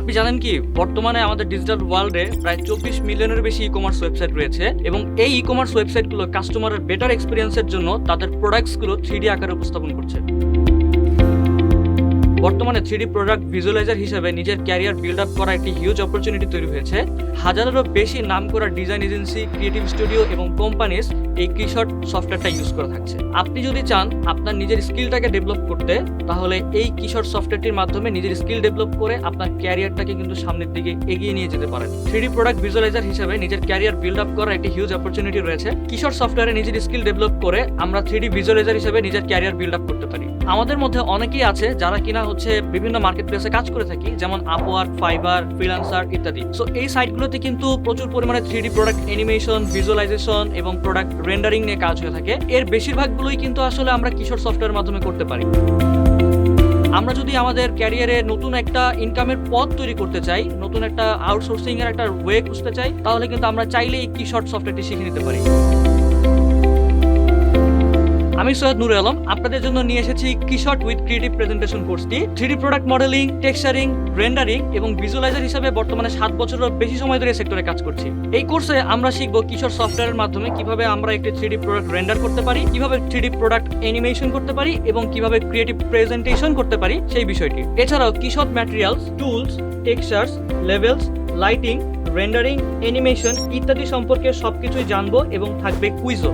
আপনি জানেন কি বর্তমানে আমাদের ডিজিটাল ওয়ার্ল্ডে প্রায় 24 মিলিয়নের বেশি ই কমার্স ওয়েবসাইট রয়েছে এবং এই ই কমার্স ওয়েবসাইটগুলো কাস্টমারের বেটার এক্সপিরিয়েন্সের জন্য তাদের প্রোডাক্টসগুলো 3D আকারে উপস্থাপন করছে। বর্তমানে 3D প্রোডাক্ট ভিজুয়ালাইজার হিসেবে নিজের ক্যারিয়ার বিল্ড আপ করা একটি হিউজ অপরচুনিটি তৈরি হয়েছে। হাজারেরও বেশি নামকরা ডিজাইন এজেন্সি, ক্রিয়েটিভ স্টুডিও এবং কোম্পানিজ এই কিশট সফটওয়্যারটা ইউজ করে থাকছে। আপনি যদি চান আপনার নিজের স্কিলটাকে ডেভেলপ করতে, তাহলে এই কিশট সফটওয়্যারটির মাধ্যমে নিজের স্কিল ডেভেলপ করে আপনার ক্যারিয়ারটাকে কিন্তু সামনের দিকে এগিয়ে নিয়ে যেতে পারেন। 3D প্রোডাক্ট ভিজুয়ালাইজার হিসেবে নিজের ক্যারিয়ার বিল্ড আপ করার একটি হিউজ অপরচুনিটি রয়েছে। কিশট সফটওয়্যারে নিজের স্কিল ডেভেলপ করে আমরা 3D ভিজুয়ালাইজার হিসেবে নিজের ক্যারিয়ার বিল্ড আপ করতে পারি। আমাদের মধ্যে অনেকেই আছে যারা কিনা বিভিন্ন মার্কেট প্লেসে কাজ করে থাকি, যেমন আপওয়ার্ক, ফাইবার, ফ্রিল্যান্সার ইত্যাদি। সো এই সাইটগুলোতে কিন্তু প্রচুর পরিমাণে 3D প্রোডাক্ট অ্যানিমেশন, ভিজুয়ালাইজেশন এবং প্রোডাক্ট রেন্ডারিং নিয়ে কাজ হয়ে থাকে। এর বেশিরভাগগুলোই কিন্তু আসলে আমরা কিশোর সফটওয়্যারের মাধ্যমে করতে পারি। আমরা যদি আমাদের ক্যারিয়ারে নতুন একটা ইনকামের পথ তৈরি করতে চাই, নতুন একটা আউটসোর্সিং এর একটা ওয়ে খুঁজতে চাই, তাহলে কিন্তু আমরা চাইলেই কিশট সফটওয়্যারটি শিখে নিতে পারি। আমি সৈয়দ নুর আলম আপনাদের জন্য নিয়ে এসেছি কিশট উইথ ক্রিয়েটিভ প্রেজেন্টেশন কোর্সটি। 3D product modelling, texturing, rendering এবং ভিজুয়ালাইজার হিসেবে বর্তমানে 7 বছরের বেশি সময় ধরে সেক্টরে কাজ করছি। এই কোর্সে আমরা শিখবো কিশট সফটওয়্যারের মাধ্যমে কিভাবে আমরা একটি 3D প্রোডাক্ট রেন্ডার করতে পারি, কিভাবে 3D প্রোডাক্ট অ্যানিমেশন করতে পারি এবং কিভাবে ক্রিয়েটিভ প্রেজেন্টেশন করতে পারি সেই বিষয়টি। এছাড়াও কিশট materials, tools, textures, levels, lighting, rendering, animation ইত্যাদি সম্পর্কে সবকিছুই জানবো এবং থাকবে কুইজও।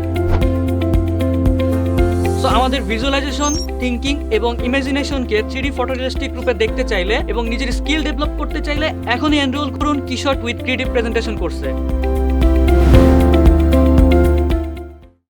আমাদের ভিজুয়ালাইজেশন, থিঙ্কিং এবং ইমাজিনেশনকে 3D ফটোরিয়ালিস্টিক রূপে দেখতে চাইলে এবং নিজের স্কিল ডেভেলপ করতে চাইলে এখনই এনরোল করুন কিশট উইথ ক্রিয়েটিভ প্রেজেন্টেশন কোর্সে।